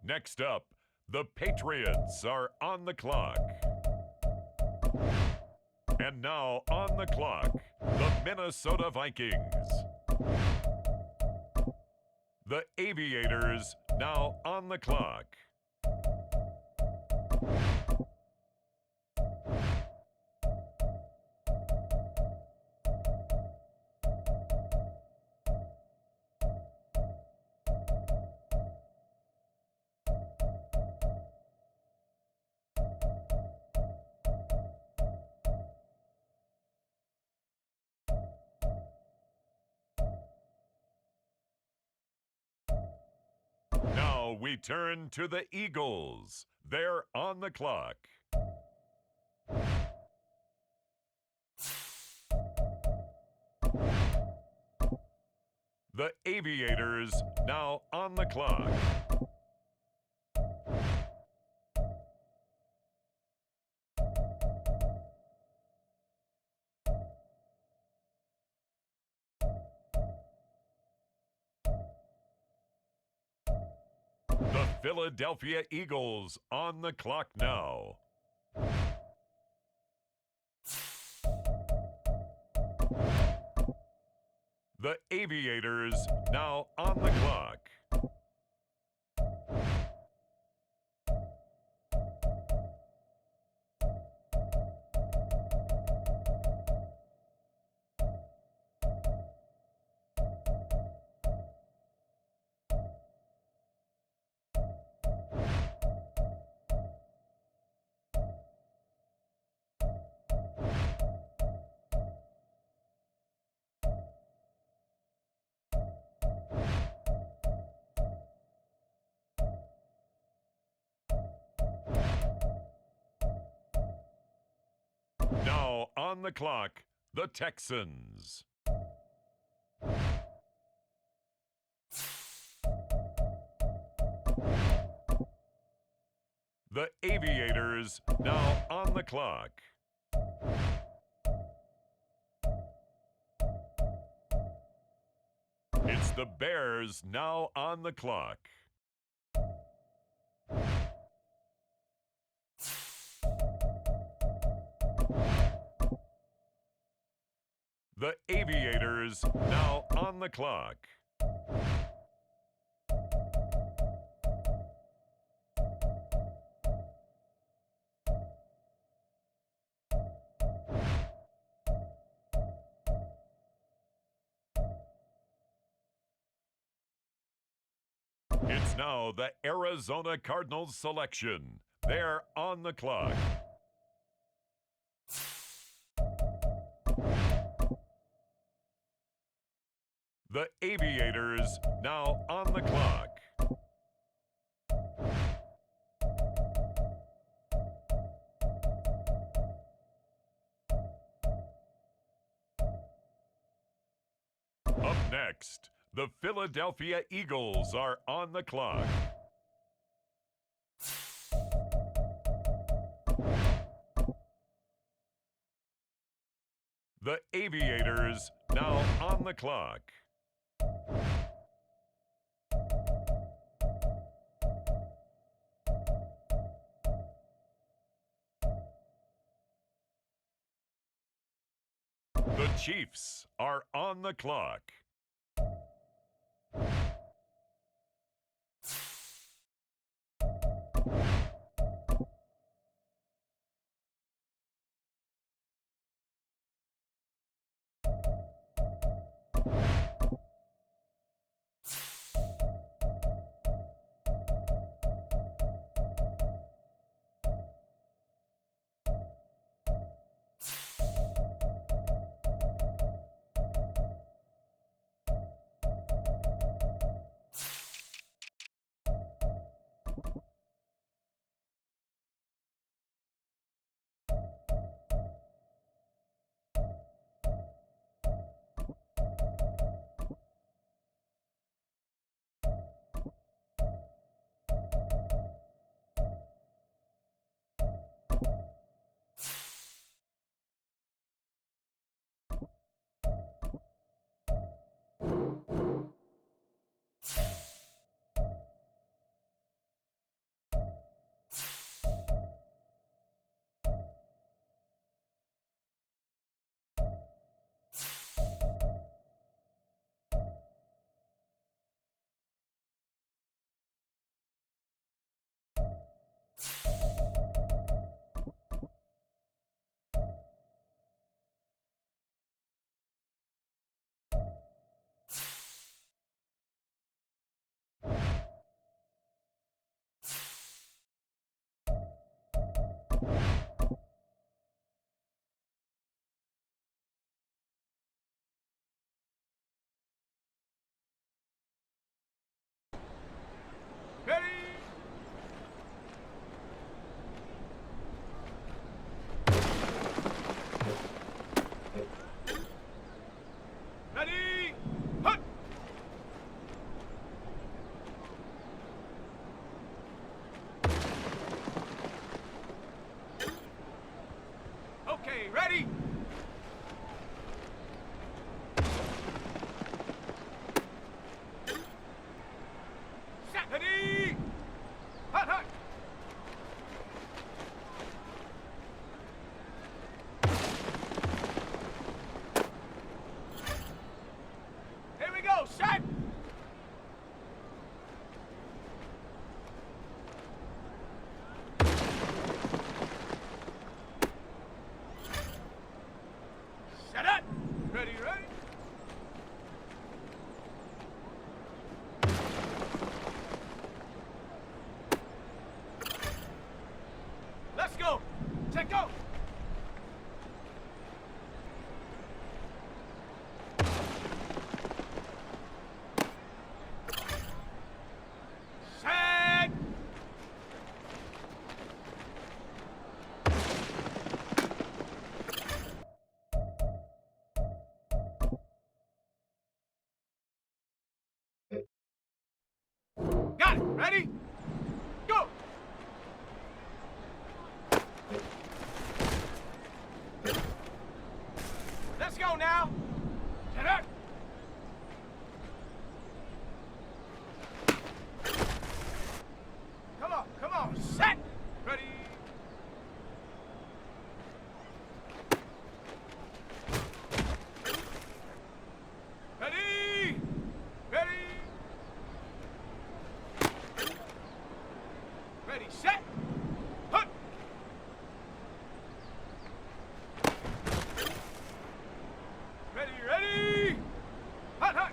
Next up, the Patriots are on the clock. And now on the clock, the Minnesota Vikings. The Aviators now on the clock. Now we turn to the Eagles. They're on the clock. The Aviators now on the clock. The Philadelphia Eagles on the clock now. The Aviators now on the clock. Now on the clock, the Texans. The Aviators now on the clock. It's the Bears now on the clock. The Aviators now on the clock. It's now the Arizona Cardinals selection. They're on the clock. The Aviators now on the clock. Up next, the Philadelphia Eagles are on the clock. The Aviators Now on the clock. The Chiefs are on the clock. Ready? Ready? Hut! Okay, ready? Set! Ready? Hut, hut! Here we go, set! Set it! Ready, ready? Let's go! Check go! Set! Got it! Ready? Go! Let's go now! Set up! Come on, set! Ready? Ready! Ready! Ready, set! Hut! Ready, ready! Hut, hut!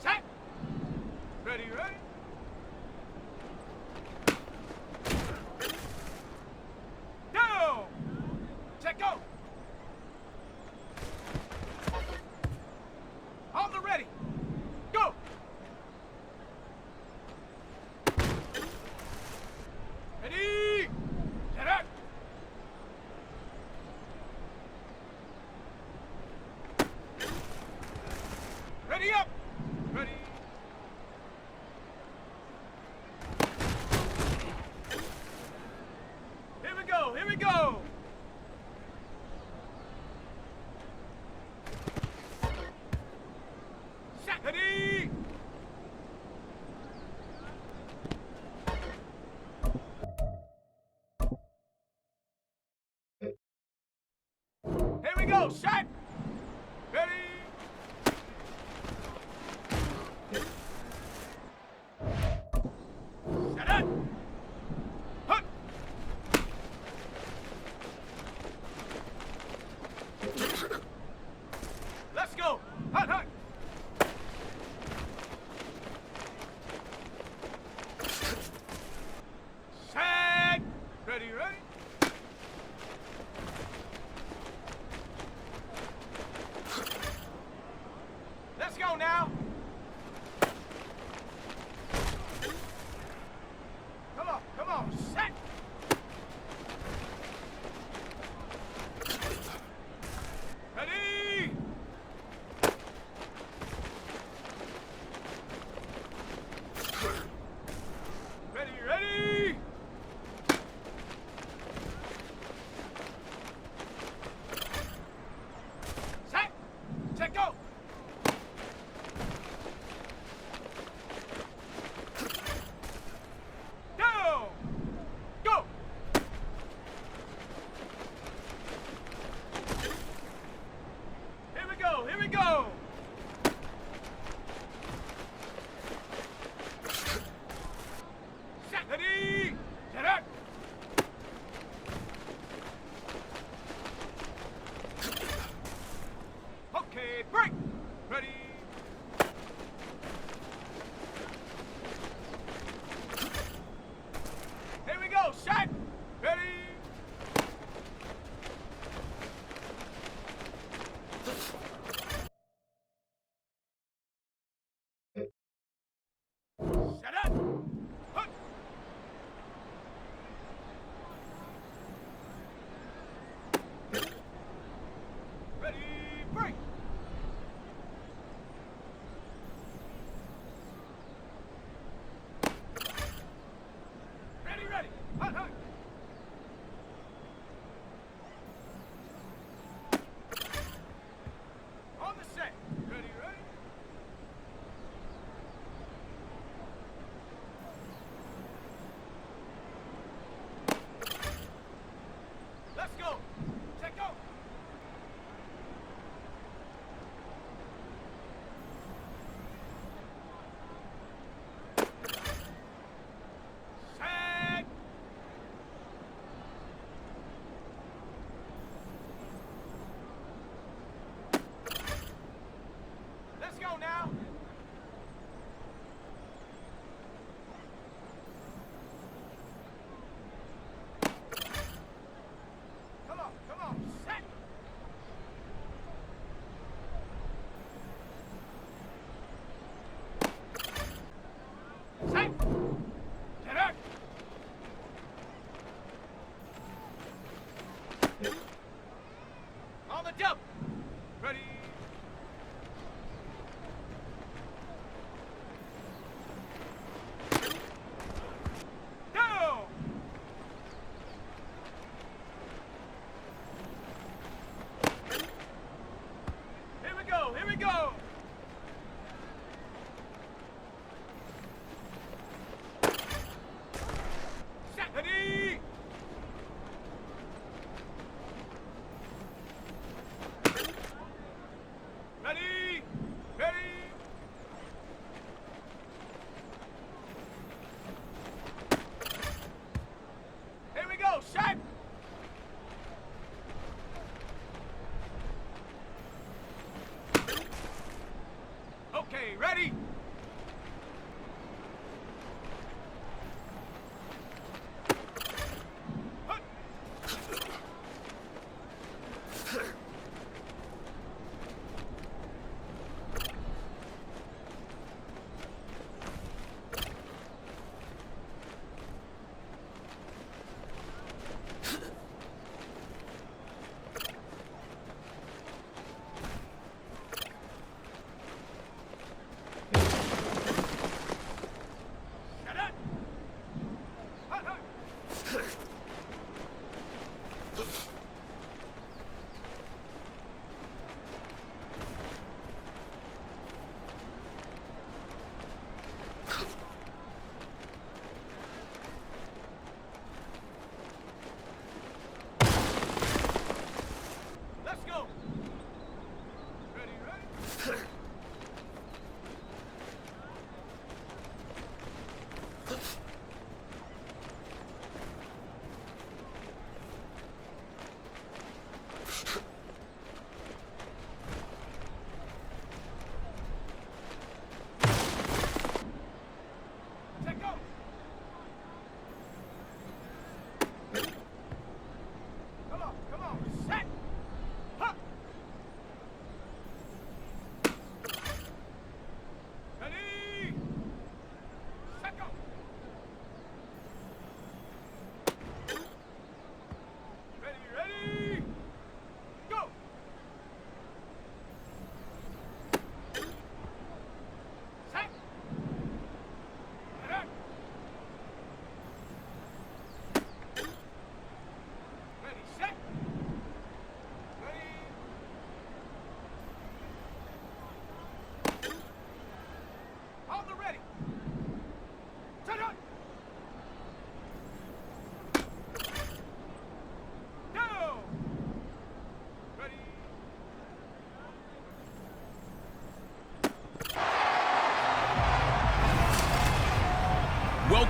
Set! Ready, ready? Go! Check go! On the ready! Go! Ready! Set up! Ready up! Ready! go. Set. Ready. Set it. Hut. Let's go. Hut, hut. Set. Ready, ready. Let's go now. Come on, set. Ready. Ready, ready. Set. Set, go. Down. Go. Here we go, here we go. Set. Ready. Set up. Okay, break. Ready. Here we go. Set. Ready. Set up. Hut. Ready. Break. Ready, ready. Hut, hut. On the set. Ready, ready. Let's go. Set, go. Set. Let's go now. Come on, set. Set. Set up. On the jump. Ready. Down. Here we go, here we go. Set. Ready.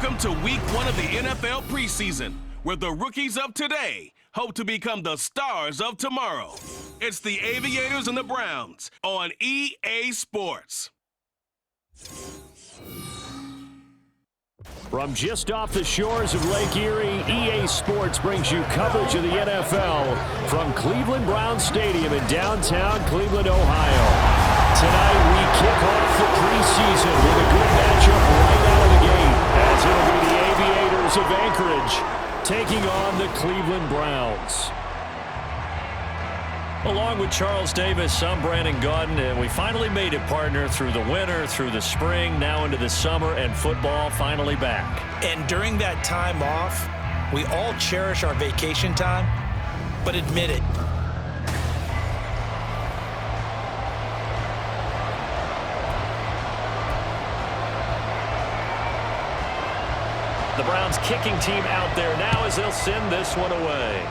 Welcome to week 1 of the NFL preseason, where the rookies of today hope to become the stars of tomorrow. It's the Aviators and the Browns on EA Sports. From just off the shores of Lake Erie, EA Sports brings you coverage of the NFL from Cleveland Browns Stadium in downtown Cleveland, Ohio. Tonight we kick off the preseason with a good matchup right out of the gate, as it'll be the Aviators of Anchorage taking on the Cleveland Browns. Along with Charles Davis, I'm Brandon Gaudin, and we finally made it, partner, through the winter, through the spring, now into the summer, and football finally back. And during that time off, we all cherish our vacation time, but admit it. The Browns kicking team out there now as they'll send this one away.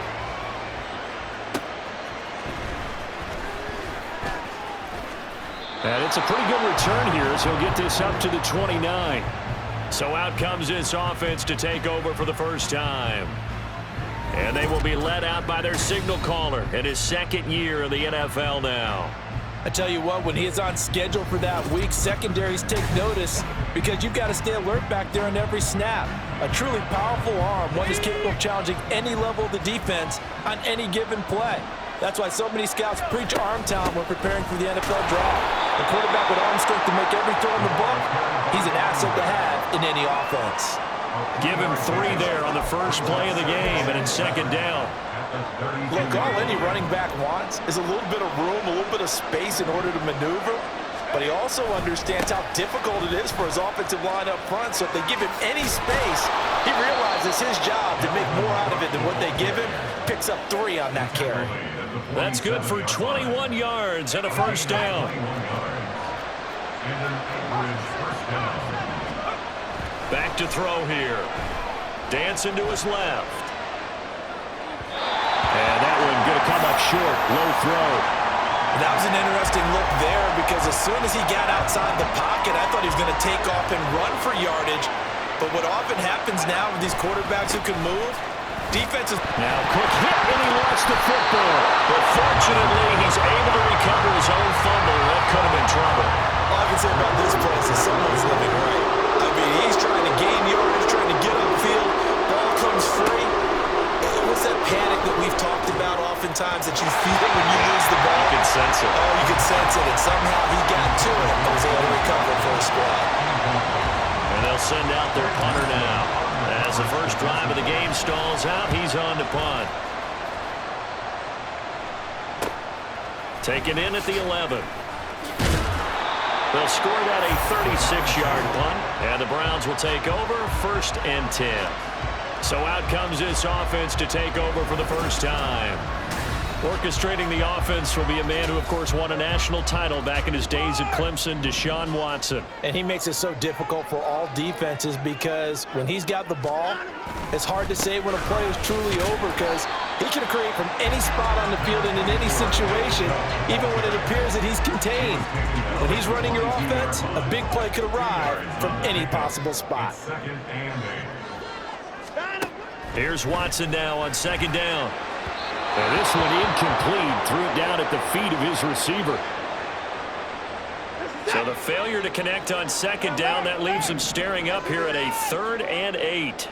And it's a pretty good return here as he'll get this up to the 29. So out comes this offense to take over for the first time. And they will be led out by their signal caller in his second year in the NFL now. I tell you what, when he is on schedule for that week, secondaries take notice because you've got to stay alert back there on every snap. A truly powerful arm, one is capable of challenging any level of the defense on any given play. That's why so many scouts preach arm talent when preparing for the NFL draft. A quarterback with arm strength to make every throw in the book, he's an asset to have in any offense. Give him 3 there on the first play of the game, and it's second down. Look, all any running back wants is a little bit of room, a little bit of space in order to maneuver. But he also understands how difficult it is for his offensive line up front. So if they give him any space, he realizes his job to make more out of it than what they give him. Picks up 3 on that carry. That's good for 21 yards and a first down. Back to throw here. Dancing to his left. And that one going to come up short. Low throw. That was an interesting look there because as soon as he got outside the pocket, I thought he was going to take off and run for yardage. But what often happens now with these quarterbacks who can move, defenses... Now quick hit, and he lost the football. But fortunately, he's able to recover his own fumble. That could have been trouble. All I can say about this play is someone's living right. I mean, he's trying to gain yardage, trying to get upfield. Ball comes free. What's that panic that we've talked about oftentimes that you feel when you lose the ball? You can sense it. Oh, you can sense it. And somehow he got to it and was able to recover for his squad. And they'll send out their punter now. As the first drive of the game stalls out, he's on to punt. Taken in at the 11. They'll score that a 36-yard punt, and the Browns will take over 1st and 10. So out comes this offense to take over for the first time. Orchestrating the offense will be a man who, of course, won a national title back in his days at Clemson, Deshaun Watson. And he makes it so difficult for all defenses because when he's got the ball, it's hard to say when a play is truly over because he can create from any spot on the field and in any situation, even when it appears that he's contained. When he's running your offense, a big play could arrive from any possible spot. Here's Watson now on second down. And this one incomplete. Threw it down at the feet of his receiver. So the failure to connect on second down, that leaves him staring up here at a 3rd and 8.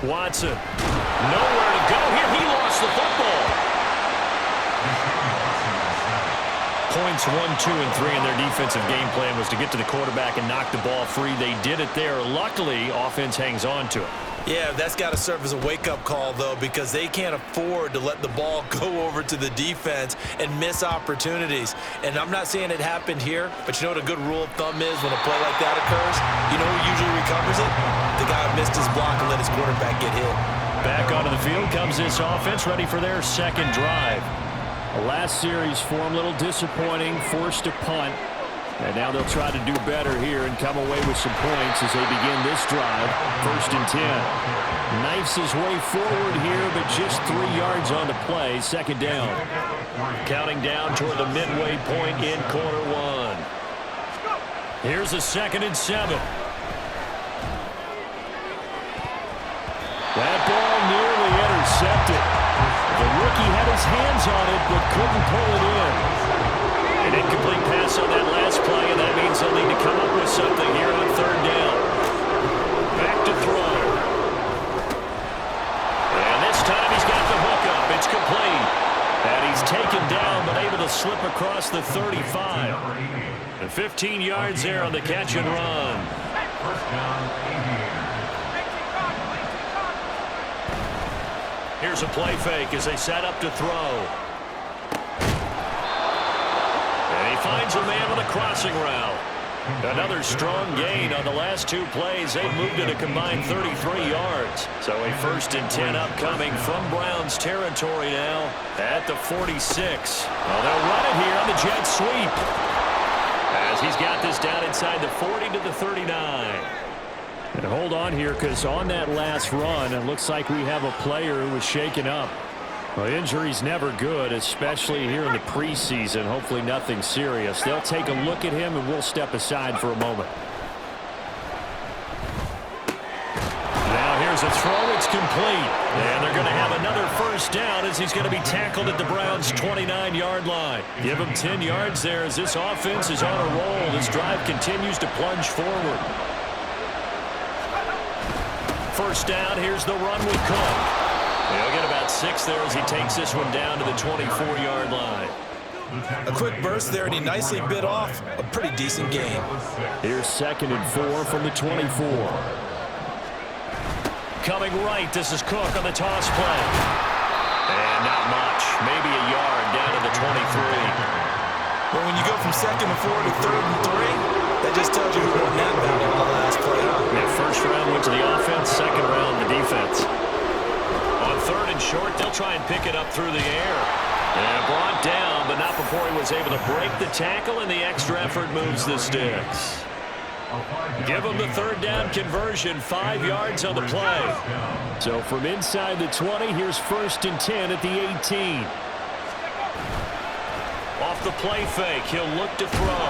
Watson, nowhere to go here. He lost the football. Points 1, 2, and 3 in their defensive game plan was to get to the quarterback and knock the ball free. They did it there. Luckily, offense hangs on to it. Yeah, that's got to serve as a wake-up call, though, because they can't afford to let the ball go over to the defense and miss opportunities. And I'm not saying it happened here, but you know what a good rule of thumb is when a play like that occurs? You know who usually recovers it? The guy who missed his block and let his quarterback get hit. Back onto the field comes this offense, ready for their second drive. The last series for him, a little disappointing, forced to punt. And now they'll try to do better here and come away with some points as they begin this drive. 1st and 10. Knifes his way forward here, but just 3 yards on the play. Second down. Counting down toward the midway point in quarter 1. Here's a 2nd and 7. That ball nearly intercepted. The rookie had his hands on it but couldn't pull it in. An incomplete pass on that last play, and that means they'll need to come up with something here on third down. Back to throw. And this time he's got the hook up. It's complete. And he's taken down but able to slip across the 35. And 15 yards there on the catch and run. First down, Here's a play fake as they set up to throw. And he finds a man on the crossing route. Another strong gain on the last two plays. They've moved it a combined 33 yards. So a 1st and 10 upcoming from Browns territory now at the 46. Well, they'll run it here on the jet sweep. As he's got this down inside the 40 to the 39. And hold on here, because on that last run, it looks like we have a player who was shaken up. Well, injury's never good, especially here in the preseason. Hopefully nothing serious. They'll take a look at him, and we'll step aside for a moment. Now here's a throw. It's complete. And they're going to have another first down as he's going to be tackled at the Browns' 29-yard line. Give him 10 yards there as this offense is on a roll. This drive continues to plunge forward. First down, here's the run with Cook. He'll get about 6 there as he takes this one down to the 24-yard line. A quick burst there, and he nicely bit off a pretty decent gain. Here's 2nd and 4 from the 24. Coming right, this is Cook on the toss play. And not much, maybe a yard down to the 23. Well, when you go from 2nd and 4 to 3rd and 3, that just tells you who won that battle on the last play. Yeah, first round went to the offense, second round the defense. On 3rd and short, they'll try and pick it up through the air. And brought down, but not before he was able to break the tackle, and the extra effort moves the sticks. Give him the 3rd down conversion, 5 yards on the play. So from inside the 20, here's 1st and 10 at the 18. Off the play fake, he'll look to throw.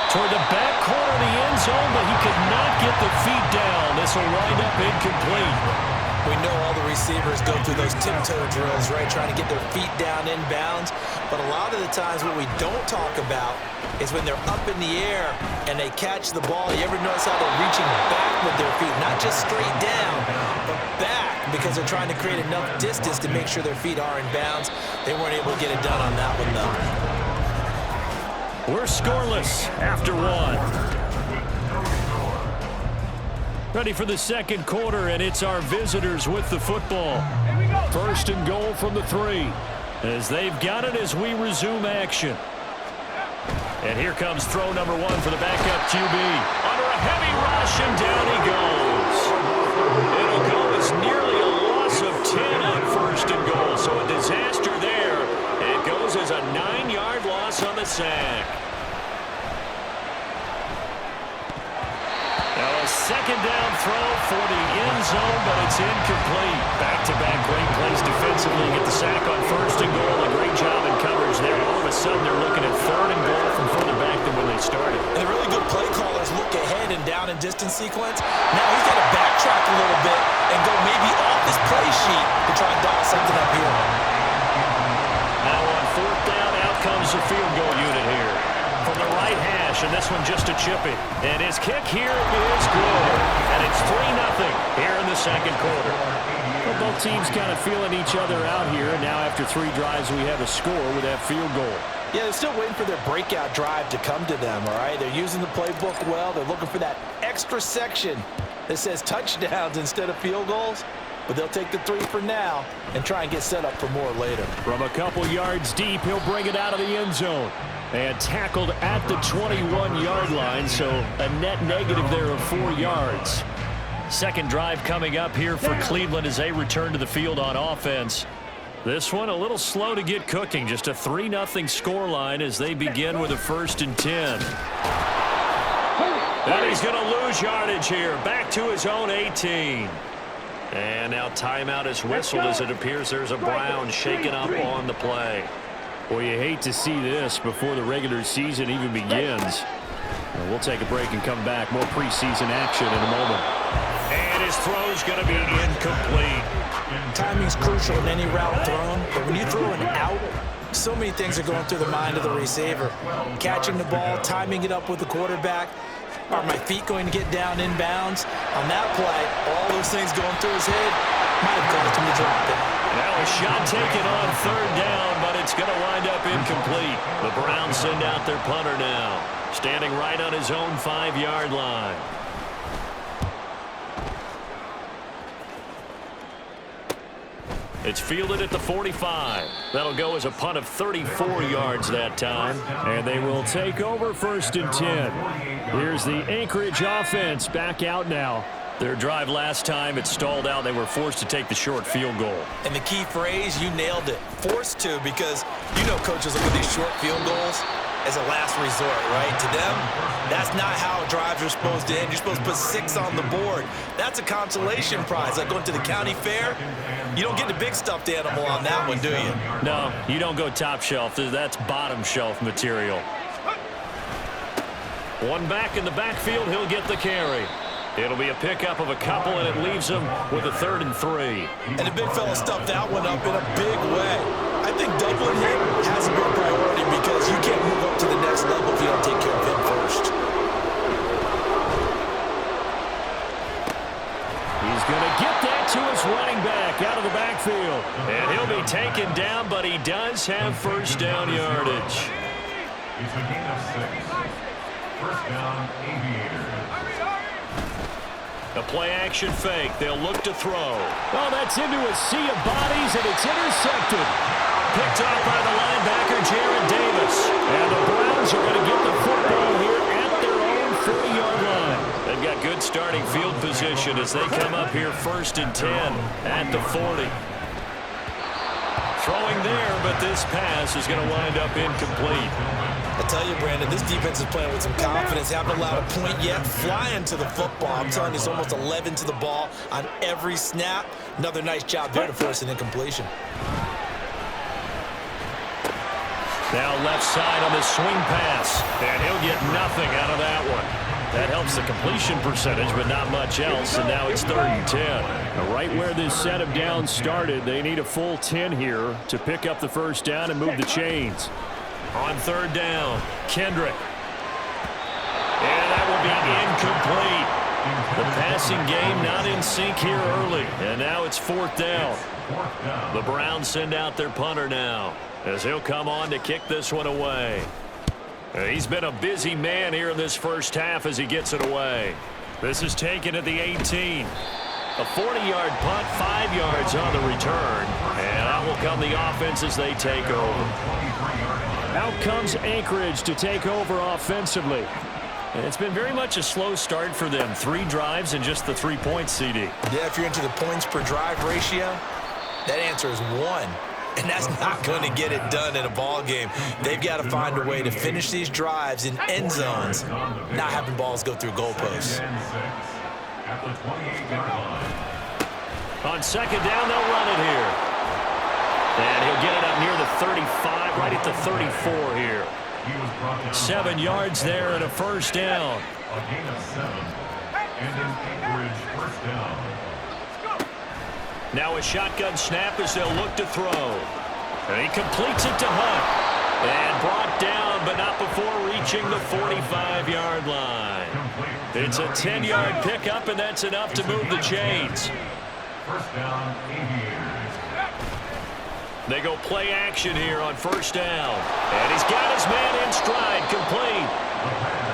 Toward the back corner of the end zone, but he could not get the feet down. This will wind up incomplete. We know all the receivers go through those tiptoe drills, right, trying to get their feet down inbounds. But a lot of the times what we don't talk about is when they're up in the air and they catch the ball. You ever notice how they're reaching back with their feet, not just straight down, but back, because they're trying to create enough distance to make sure their feet are in bounds. They weren't able to get it done on that one, though. We're scoreless after 1. Ready for the 2nd quarter, and it's our visitors with the football. 1st and goal from the 3. As they've got it as we resume action. And here comes throw number 1 for the backup QB. Under a heavy rush, and down he goes. It'll go as nearly a loss of 10 on 1st and goal, so a disaster there. It goes as a 9-yard loss on the sack. Now a 2nd down throw for the end zone, but it's incomplete. Back-to-back great plays defensively. Get the sack on 1st and goal. A great job in coverage there. All of a sudden, they're looking at 3rd and goal from further back than when they started. And the really good play callers look ahead and down in distance sequence. Now he's got to backtrack a little bit and go maybe off his play sheet to try and dial something up here. Now on 4th down, out comes the field goal unit here. From the right hash, and this one just a chippy. And his kick here is good. And it's 3-0 here in the 2nd quarter. Well, both teams kind of feeling each other out here. And now after 3 drives, we have a score with that field goal. Yeah, they're still waiting for their breakout drive to come to them, all right? They're using the playbook well. They're looking for that extra section that says touchdowns instead of field goals. But they'll take the 3 for now and try and get set up for more later. From a couple yards deep, he'll bring it out of the end zone. And tackled at the 21-yard line, so a net negative there of 4 yards. 2nd drive coming up here for Cleveland as they return to the field on offense. This one a little slow to get cooking. Just a 3-0 scoreline as they begin with a 1st and 10. And he's going to lose yardage here. Back to his own 18. And now timeout is whistled as it appears there's a Brown shaken up on the play. Well, you hate to see this before the regular season even begins. We'll take a break and come back. More preseason action in a moment. And his throw's going to be incomplete. Timing's crucial in any route thrown, but when you throw an out, so many things are going through the mind of the receiver. Catching the ball, timing it up with the quarterback. Are my feet going to get down inbounds? On that play, all those things going through his head might have caused him to drop it. Now a shot taken on third down, but it's going to wind up incomplete. The Browns send out their punter now, standing right on his own 5-yard line. It's fielded at the 45. That'll go as a punt of 34 yards that time. And they will take over 1st and 10. Here's the Anchorage offense back out now. Their drive last time, it stalled out. They were forced to take the short field goal. And the key phrase, you nailed it. Forced to, because you know coaches look at these short field goals as a last resort, right? To them, that's not how drives are supposed to end. You're supposed to put 6 on the board. That's a consolation prize. Like going to the county fair, you don't get the big stuffed animal on that one, do you? No, you don't go top shelf. That's bottom shelf material. One back in the backfield, he'll get the carry. It'll be a pickup of a couple, and it leaves him with a 3rd and 3. And the big fella stuffed that one up in a big way. I think doubling him has to be a priority because you can't move up to the next level if you don't take care of him first. He's going to get that to his running back out of the backfield. And he'll be taken down, but he does have 1st down yardage. It's a gain of 6. 1st down, Aviators. A play-action fake. They'll look to throw. Oh, that's into a sea of bodies, and it's intercepted. Picked off by the linebacker, Jared Davis. And the Browns are going to get the football here at their own 40-yard line. They've got good starting field position as they come up here 1st and 10 at the 40. Throwing there, but this pass is going to wind up incomplete. I tell you, Brandon, this defense is playing with some confidence. Haven't allowed a point yet. Flying to the football. I'm telling you, it's almost 11 to the ball on every snap. Another nice job there to force an incompletion. Now left side on the swing pass, and he'll get nothing out of that one. That helps the completion percentage, but not much else, and now it's 3rd and 10. Now right where this set of downs started, they need a full 10 here to pick up the 1st down and move the chains. On 3rd down, Kendrick. And that will be incomplete. The passing game not in sync here early, and now it's 4th down. The Browns send out their punter now, as he'll come on to kick this one away. He's been a busy man here in this 1st half as he gets it away. This is taken at the 18. A 40-yard punt, 5 yards on the return, and out will come the offense as they take over. Out comes Anchorage to take over offensively. And it's been very much a slow start for them. 3 drives and just the 3 points, CD. Yeah, if you're into the points per drive ratio, that answer is 1. And that's not going to get it done in a ball game. They've got to find a way to finish these drives in end zones, not having balls go through goalposts. On 2nd down, they'll run it here. And he'll get it up near the 35, right at the 34 here. 7 yards there and a 1st down. A gain of 7. And an Anchorage 1st down. Now a shotgun snap as they'll look to throw. And he completes it to Hunt. And brought down, but not before reaching the 45-yard line. It's a 10-yard pickup, and that's enough to move the chains. 1st down, Aviators. They go play action here on 1st down. And he's got his man in stride, complete.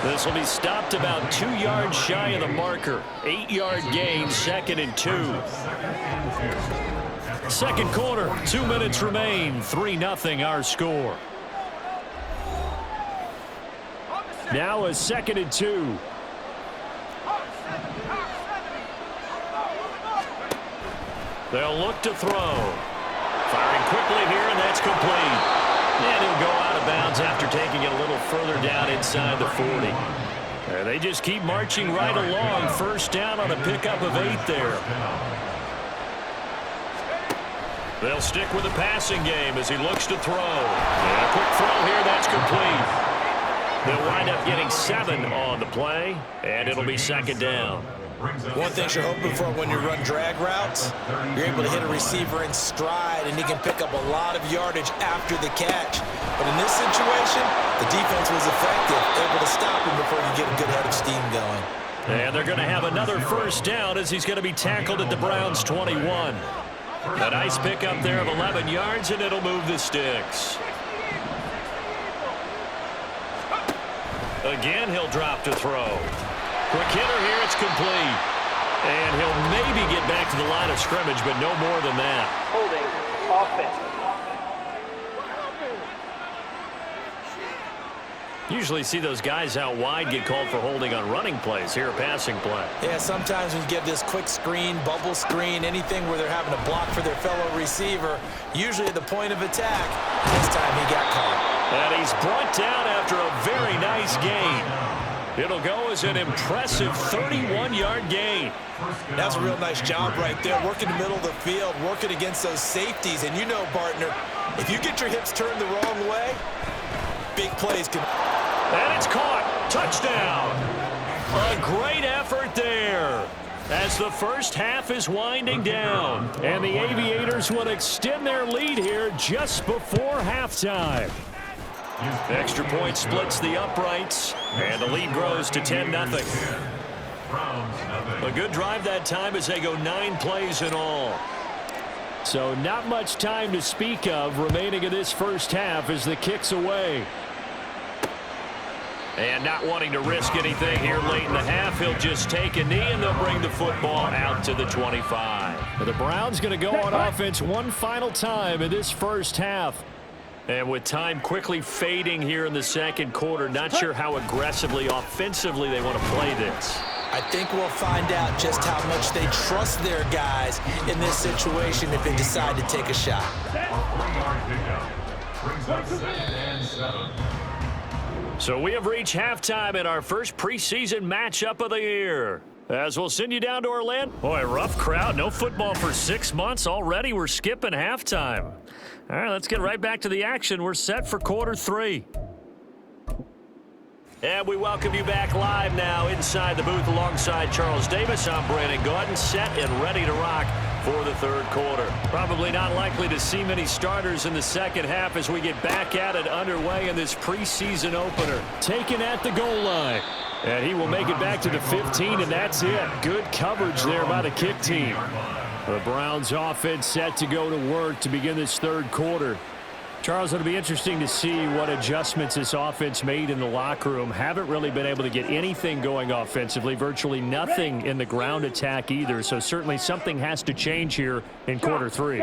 This will be stopped about 2 yards shy of the marker. 8-yard gain, 2nd and 2. 2nd quarter, 2 minutes remain. 3-0 our score. Now a 2nd and 2. They'll look to throw. Firing quickly here, and that's complete. And he'll go out of bounds after taking it a little further down inside the 40. And they just keep marching right along. 1st down on a pickup of 8 there. They'll stick with the passing game as he looks to throw. And a quick throw here, that's complete. They'll wind up getting 7 on the play, and it'll be 2nd down. One thing you're hoping for when you run drag routes, you're able to hit a receiver in stride, and he can pick up a lot of yardage after the catch. But in this situation, the defense was effective, able to stop him before you get a good head of steam going. And they're going to have another first down as he's going to be tackled at the Browns' 21. A nice pickup there of 11 yards, and it'll move the sticks. Again, he'll drop to throw. Quick hitter here, it's complete. And he'll maybe get back to the line of scrimmage, but no more than that. Holding. Offense. Usually see those guys out wide get called for holding on running plays. Here, a passing play. Yeah, sometimes when you get this quick screen, bubble screen, anything where they're having to block for their fellow receiver, usually at the point of attack, this time he got caught. And he's brought down after a very nice gain. It'll go as an impressive 31-yard gain. That's a real nice job right there, working the middle of the field, working against those safeties. And you know, partner, if you get your hips turned the wrong way, big plays can... And it's caught. Touchdown. A great effort there as the first half is winding down. And the Aviators will extend their lead here just before halftime. Extra point splits the uprights, and the lead grows to 10-0. A good drive that time as they go 9 plays in all. So not much time to speak of remaining in this first half as the kick's away. And not wanting to risk anything here late in the half, he'll just take a knee, and they'll bring the football out to the 25. The Browns going to go on offense one final time in this first half. And with time quickly fading here in the second quarter, not sure how aggressively, offensively they want to play this. I think we'll find out just how much they trust their guys in this situation if they decide to take a shot. So we have reached halftime in our first preseason matchup of the year. As we'll send you down to Orlando. Boy, rough crowd. No football for 6 months already. We're skipping halftime. All right, let's get right back to the action. We're set for quarter 3. And we welcome you back live now inside the booth alongside Charles Davis. I'm Brandon Gordon, set and ready to rock for the third quarter. Probably not likely to see many starters in the second half as we get back at it underway in this preseason opener. Taken at the goal line. And he will make it back to the 15, and that's it. Good coverage there by the kick team. The Browns offense set to go to work to begin this third quarter. Charles, it'll be interesting to see what adjustments this offense made in the locker room. Haven't really been able to get anything going offensively, virtually nothing in the ground attack either. So certainly something has to change here in quarter 3.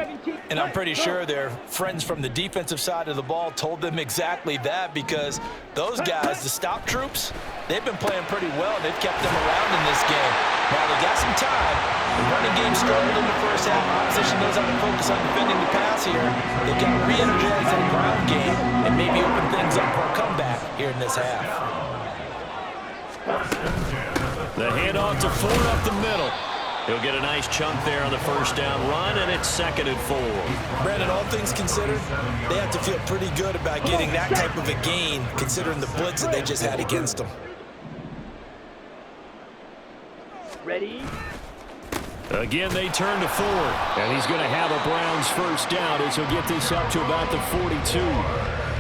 And I'm pretty sure their friends from the defensive side of the ball told them exactly that, because those guys, the stop troops, they've been playing pretty well. They've kept them around in this game. Now they got some time. The running game struggled in the first half. Opposition knows how to focus on defending the pass here. They've got to re-energize that ground game and maybe open things up for a comeback here in this half. The handoff to Ford up the middle. He'll get a nice chunk there on the first down run, and it's 2nd and 4. Brandon, all things considered, they have to feel pretty good about getting that type of a gain, considering the blitz that they just had against them. Ready? Again, they turn to Ford, and he's going to have a Browns first down as he'll get this up to about the 42.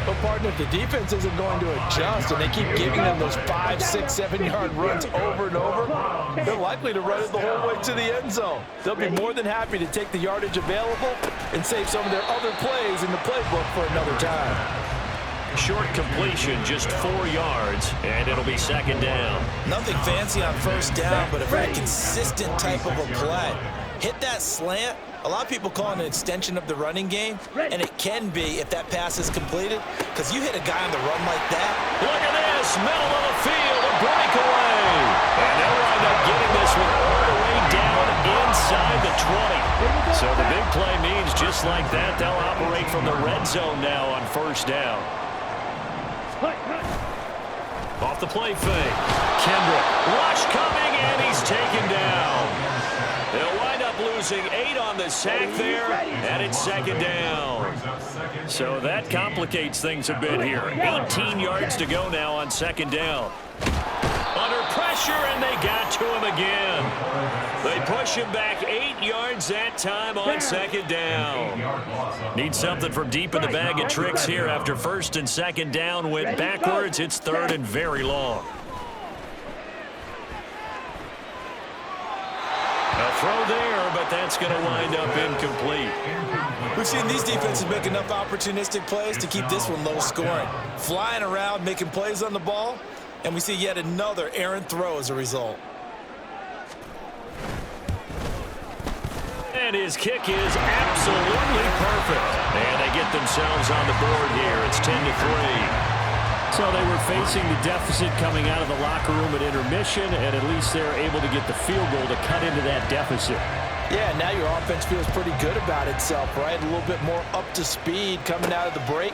But, partner, if the defense isn't going to adjust and they keep giving them those 5, 6, 7-yard runs over and over, they're likely to run it the whole way to the end zone. They'll be more than happy to take the yardage available and save some of their other plays in the playbook for another time. Short completion, just 4 yards, and it'll be 2nd down. Nothing fancy on first down, but a very consistent type of a play. Hit that slant. A lot of people call it an extension of the running game, and it can be if that pass is completed, because you hit a guy on the run like that. Look at this, middle of the field, a breakaway. And they'll wind up getting this one all the way down inside the 20. So the big play means just like that, they'll operate from the red zone now on first down. Off the play fake. Kendrick. Rush coming, and he's taken down. They'll wind up losing 8 on the sack there, and it's 2nd down. So that complicates things a bit here. 18 yards to go now on 2nd down. Under pressure, and they got to him again. They push him back 8 yards that time on second down. Need something from deep in the bag of tricks here after first and second down went backwards. It's third and very long. A throw there, but that's going to wind up incomplete. We've seen these defenses make enough opportunistic plays to keep this one low scoring. Flying around, making plays on the ball, and we see yet another errant throw as a result. And his kick is absolutely perfect. And they get themselves on the board here. It's 10-3. So they were facing the deficit coming out of the locker room at intermission, and at least they're able to get the field goal to cut into that deficit. Yeah, now your offense feels pretty good about itself, right? A little bit more up to speed coming out of the break.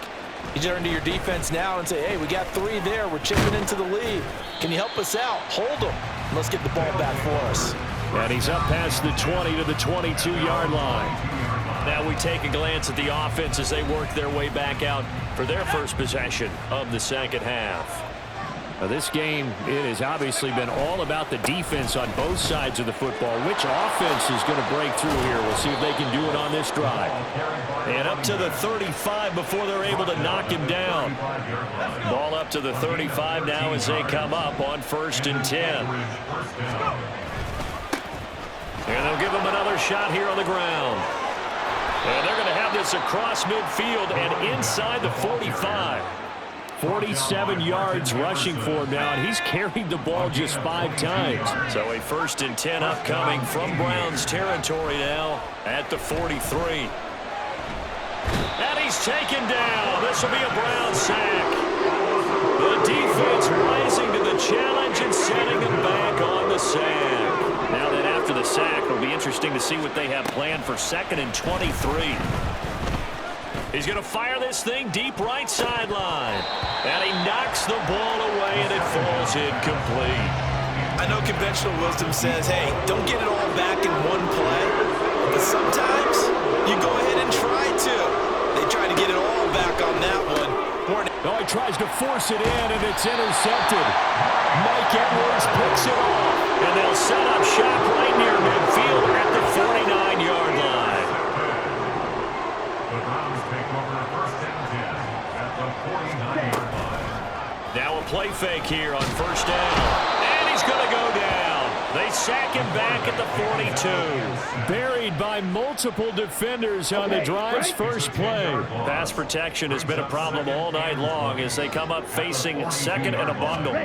You turn to your defense now and say, hey, we got 3 there. We're chipping into the lead. Can you help us out? Hold them. Let's get the ball back for us. And he's up past the 20 to the 22-yard line. Now we take a glance at the offense as they work their way back out for their first possession of the second half. Now this game, it has obviously been all about the defense on both sides of the football. Which offense is going to break through here? We'll see if they can do it on this drive. And up to the 35 before they're able to knock him down. Ball up to the 35 now as they come up on 1st and 10. And they'll give him another shot here on the ground. And they're going to have this across midfield and inside the 45. 47 yards rushing for him now, and he's carried the ball just 5 times. So a 1st and 10 upcoming from Browns territory now at the 43. And he's taken down. This will be a Brown sack. The defense rising to the challenge and setting him back on the sack. Now then after the sack, it'll be interesting to see what they have planned for 2nd and 23. He's going to fire this thing deep right sideline. And he knocks the ball away, and it falls incomplete. I know conventional wisdom says, hey, don't get it all back in one play. But sometimes you go ahead and try to. They try to get it all back on that one. Oh, he tries to force it in, and it's intercepted. Mike Edwards picks it off. And they'll set up shop right near midfield at the 49-yard line. The Browns take over 1st and 10 at the 49-yard line. Now a play fake here on 1st down. And he's going to go down. They sack him back at the 42. Buried by multiple defenders on the drive's first play. Pass protection has been a problem all night long as they come up facing 2nd and a bundle.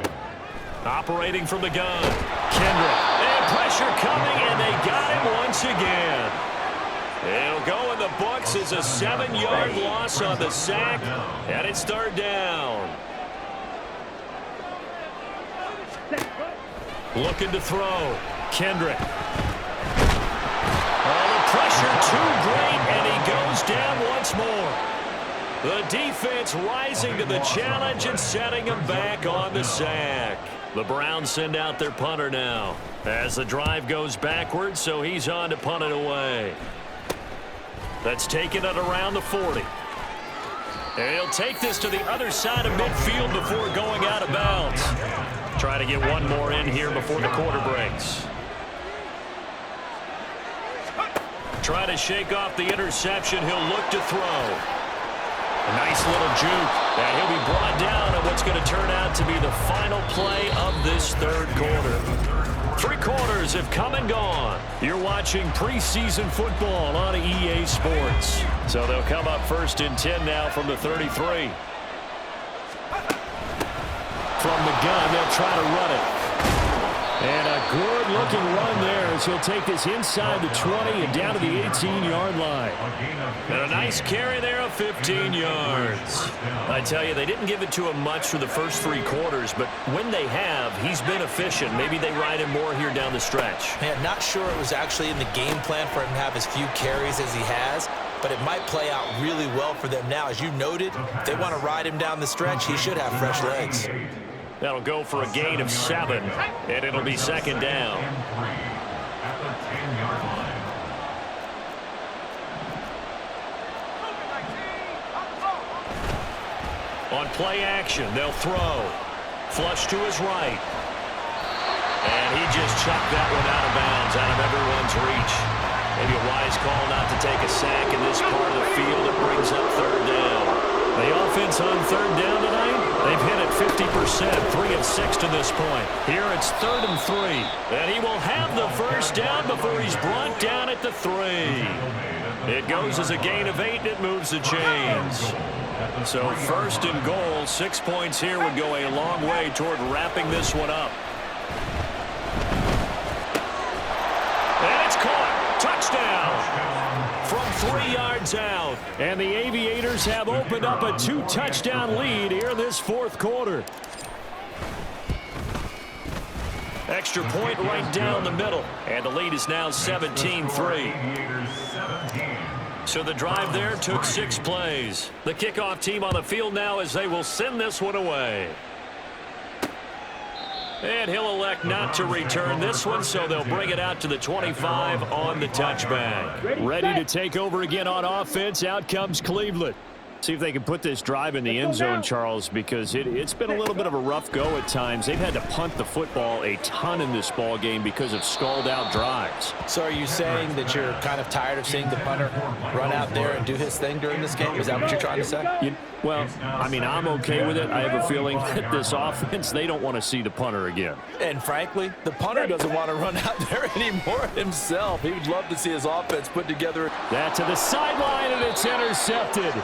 Operating from the gun. Kendrick. And pressure coming, and they got him once again. It'll go in the books as a 7-yard loss on the sack, and it's 3rd down. Looking to throw. Kendrick. Oh, the pressure too great, and he goes down once more. The defense rising to the challenge and setting him back on the sack. The Browns send out their punter now as the drive goes backwards, so he's on to punt it away. That's taken it around the 40. And he'll take this to the other side of midfield before going out of bounds. Try to get one more in here before the quarter breaks. Try to shake off the interception. He'll look to throw. A nice little juke. And he'll be brought down on what's going to turn out to be the final play of this 3rd quarter. 3 quarters have come and gone. You're watching preseason football on EA Sports. So they'll come up 1st and 10 now from the 33. From the gun, they'll try to run it. And a good-looking run there as he'll take this inside the 20 and down to the 18-yard line. And a nice carry there of 15 yards. I tell you, they didn't give it to him much for the first 3 quarters, but when they have, he's been efficient. Maybe they ride him more here down the stretch. Man, not sure it was actually in the game plan for him to have as few carries as he has, but it might play out really well for them now. As you noted, if they want to ride him down the stretch, he should have fresh legs. That'll go for a gain of 7, and it'll be 2nd down. On play action, they'll throw. Flush to his right. And he just chucked that one out of bounds, out of everyone's reach. Maybe a wise call not to take a sack in this part of the field. It brings up third down. The offense on third down tonight, they've hit it 50%, 3 of 6 to this point. Here it's 3rd and 3. And he will have the first down before he's brought down at the 3. It goes as a gain of 8, and it moves the chains. So 1st and goal, 6 points here would go a long way toward wrapping this one up. And it's caught. Touchdown from 3 yards out. And the Aviators have opened up a 2-touchdown lead here in this 4th quarter. Extra point right down the middle. And the lead is now 17-3. So the drive there took 6 plays. The kickoff team on the field now as they will send this one away. And he'll elect not to return this one, so they'll bring it out to the 25 on the touchback. Ready to take over again on offense. Out comes Cleveland. See if they can put this drive in the end zone, Charles, because it's been a little bit of a rough go at times. They've had to punt the football a ton in this ball game because of stalled-out drives. So are you saying that you're kind of tired of seeing the punter run out there and do his thing during this game? Is that what you're trying to say? Well, I mean, I'm okay with it. I have a feeling that this offense, they don't want to see the punter again. And frankly, the punter doesn't want to run out there anymore himself. He would love to see his offense put together. That to the sideline, and it's intercepted.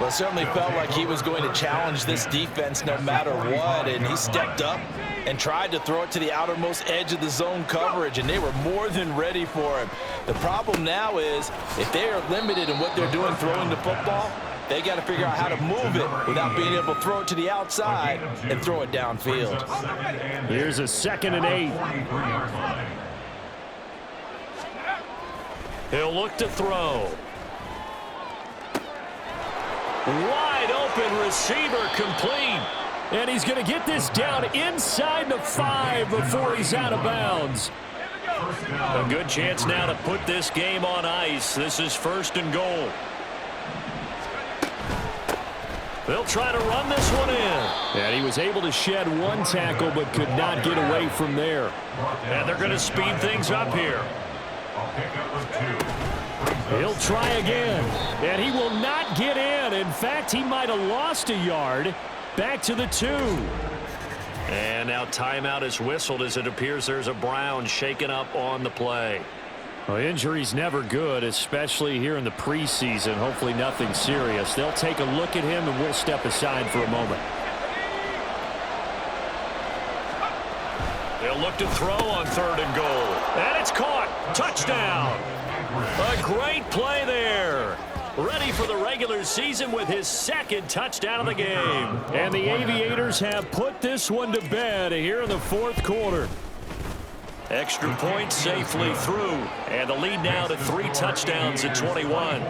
Well, it certainly felt like he was going to challenge this defense no matter what, and he stepped up and tried to throw it to the outermost edge of the zone coverage, and they were more than ready for him. The problem now is if they are limited in what they're doing throwing the football, they got to figure out how to move it without being able to throw it to the outside and throw it downfield. Here's a 2nd and 8. He'll look to throw. Wide open receiver complete. And he's going to get this down inside the 5 before he's out of bounds. A good chance now to put this game on ice. This is 1st and goal. They'll try to run this one in. And he was able to shed 1 tackle but could not get away from there. And they're going to speed things up here. He'll try again, and he will not get in. In fact, he might have lost a yard. Back to the 2. And now timeout is whistled as it appears there's a Brown shaken up on the play. Well, injury's never good, especially here in the preseason. Hopefully nothing serious. They'll take a look at him, and we'll step aside for a moment. They'll look to throw on 3rd and goal. And it's caught. Touchdown. A great play there. Ready for the regular season with his 2nd touchdown of the game. And the Aviators have put this one to bed here in the 4th quarter. Extra point safely through. And the lead now to 3 touchdowns at 21.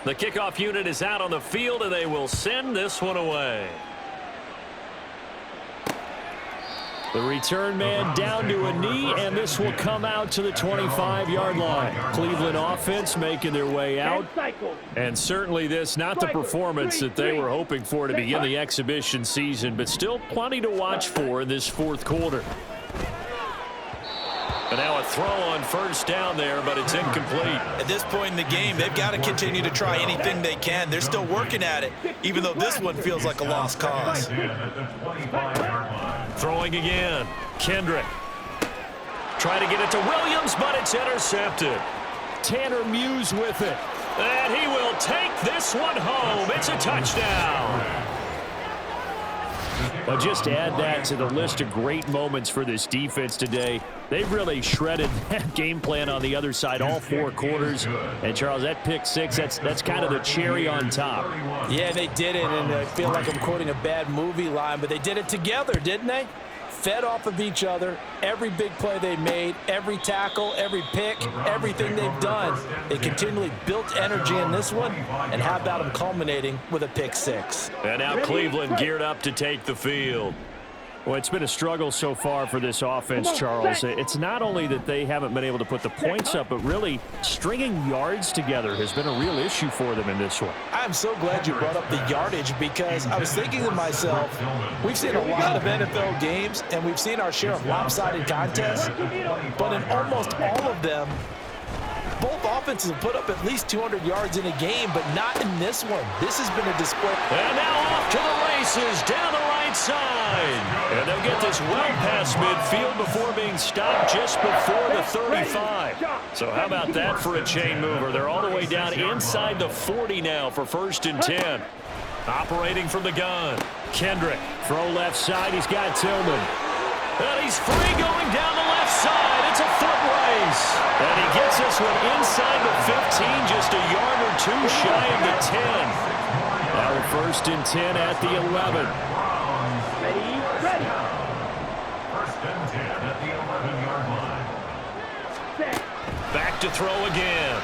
The kickoff unit is out on the field, and they will send this one away. The return man down to a knee, and this will come out to the 25-yard line. Cleveland offense making their way out. And certainly this, not the performance that they were hoping for to begin the exhibition season, but still plenty to watch for in this 4th quarter. And now a throw on 1st down there, but it's incomplete. At this point in the game, they've got to continue to try anything they can. They're still working at it, even though this one feels like a lost cause. Throwing again. Kendrick. Try to get it to Williams, but it's intercepted. Tanner Muse with it. And he will take this one home. It's a touchdown. But just to add that to the list of great moments for this defense today, they've really shredded that game plan on the other side all 4 quarters. And, Charles, that pick 6, that's kind of the cherry on top. Yeah, they did it, and I feel like I'm quoting a bad movie line, but they did it together, didn't they? Fed off of each other, every big play they made, every tackle, every pick, everything they've done. They continually built energy in this one, and how about them culminating with a pick 6? And now Cleveland geared up to take the field. Well, it's been a struggle so far for this offense, Charles. It's not only that they haven't been able to put the points up, but really stringing yards together has been a real issue for them in this one. I'm so glad you brought up the yardage because I was thinking to myself, we've seen a lot of NFL games and we've seen our share of lopsided contests, but in almost all of them, both offenses have put up at least 200 yards in a game, but not in this one. This has been a display. And now off to the races down the right side. And they'll get this well past midfield before being stopped just before the 35. So how about that for a chain mover? They're all the way down inside the 40 now for 1st and 10. Operating from the gun. Kendrick, throw left side. He's got Tillman. And he's free going down the left side. It's a foot race. And he gets this one inside the 15, just a yard or two shy of the 10. Now we're 1st and 10 at the 11. Ready. 1st and 10 at the 11-yard line. Back to throw again.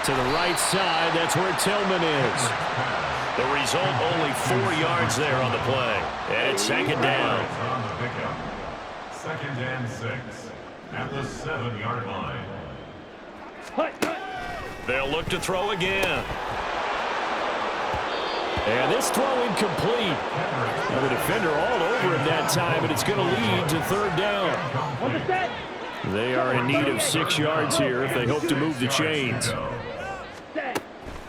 To the right side, that's where Tillman is. The result, only 4 yards there on the play. And it's 2nd down. 2nd and 6 at the 7-yard line. They'll look to throw again. And this throw incomplete. Now the defender all over him that time, but it's going to lead to 3rd down. They are in need of 6 yards here if they hope to move the chains.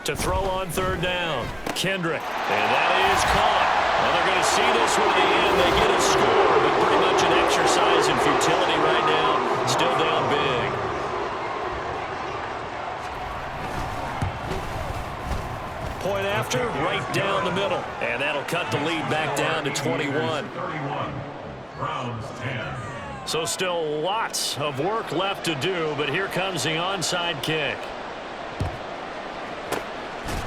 To throw on 3rd down. Kendrick. And that is caught. Well, they're going to see this one at the end. They get a score, but pretty much an exercise in futility right now. Still down big. Point after, right down the middle. And that'll cut the lead back down to 21. 31. Browns 10. So still lots of work left to do, but here comes the onside kick.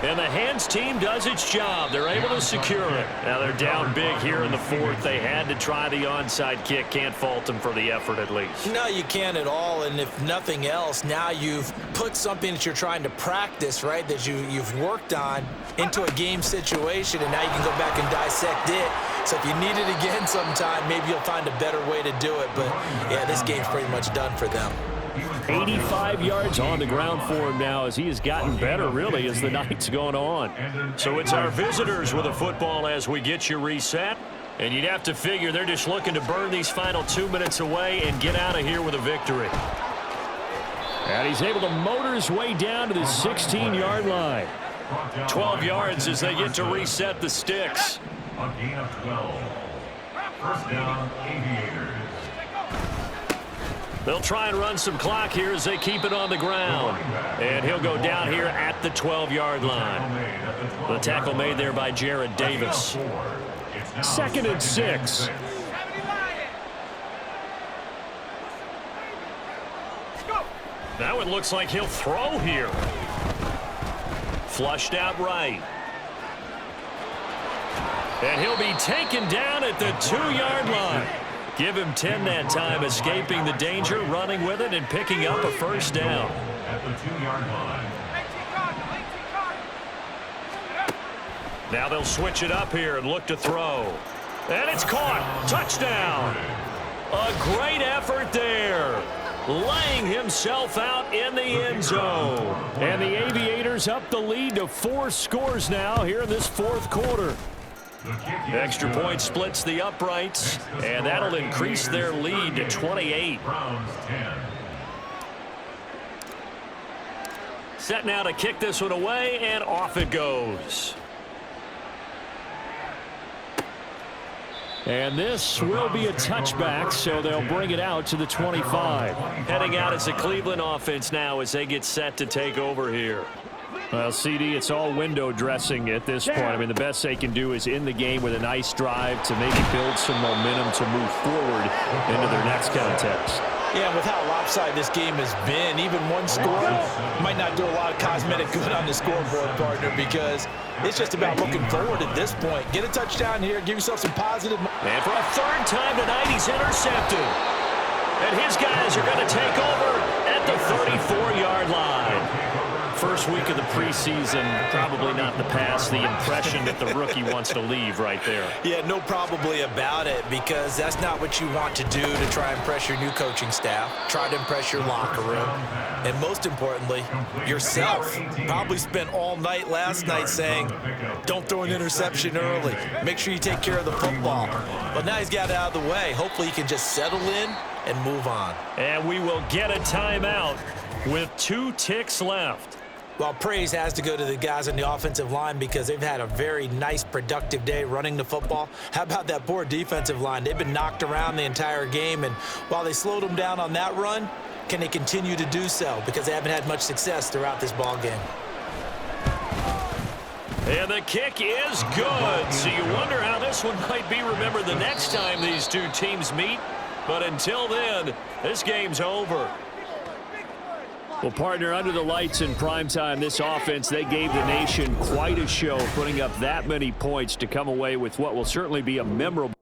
And the hands team does its job. They're able to secure it. Now they're down big here in the 4th. They had to try the onside kick. Can't fault them for the effort at least. No, you can't at all. And if nothing else, now you've put something that you're trying to practice, right, that you've worked on into a game situation, and now you can go back and dissect it. So if you need it again sometime, maybe you'll find a better way to do it. But, yeah, this game's pretty much done for them. 85 yards on the ground for him now as he has gotten better, really, as the night's going on. So it's our visitors with a football as we get you reset. And you'd have to figure they're just looking to burn these final 2 minutes away and get out of here with a victory. And he's able to motor his way down to the 16-yard line. 12 yards as they get to reset the sticks. A gain of 12. 1st down, Aviators. They'll try and run some clock here as they keep it on the ground. And he'll go down here at the 12-yard line. The tackle made there by Jared Davis. 2nd and 6. Now it looks like he'll throw here. Flushed out right. And he'll be taken down at the 2-yard line. Give him 10 that time, escaping the danger, running with it, and picking up a 1st down. At the 2-yard line. Now they'll switch it up here and look to throw. And it's caught. Touchdown. A great effort there. Laying himself out in the end zone. And the Aviators up the lead to 4 scores now here in this 4th quarter. Extra point splits the uprights, and that'll increase their lead to 28. Browns 10. Set now to kick this one away, and off it goes. And this will be a touchback, so they'll bring it out to the 25. Heading out as the Cleveland offense now as they get set to take over here. Well, CD, it's all window dressing at this point. I mean, the best they can do is in the game with a nice drive to maybe build some momentum to move forward into their next contest. Yeah, with how lopsided this game has been, even one score might not do a lot of cosmetic good on the scoreboard, partner, because it's just about looking forward at this point. Get a touchdown here, give yourself some positive. And for a 3rd time tonight, he's intercepted. And his guys are going to take over at the 34-yard line. 1st first week of the preseason, probably not the pass, the impression that the rookie wants to leave right there. Yeah, no probably about it, because that's not what you want to do to try and impress your new coaching staff, try to impress your locker room, and most importantly, yourself. Probably spent all night last night saying, don't throw an interception early. Make sure you take care of the football. But now he's got it out of the way. Hopefully he can just settle in and move on. And we will get a timeout with 2 ticks left. Well, praise has to go to the guys on the offensive line because they've had a very nice, productive day running the football. How about that poor defensive line? They've been knocked around the entire game, and while they slowed them down on that run, can they continue to do so? Because they haven't had much success throughout this ball game. And the kick is good. So you wonder how this one might be remembered the next time these two teams meet. But until then, this game's over. Well, partner, under the lights in primetime, this offense, they gave the nation quite a show, putting up that many points to come away with what will certainly be a memorable.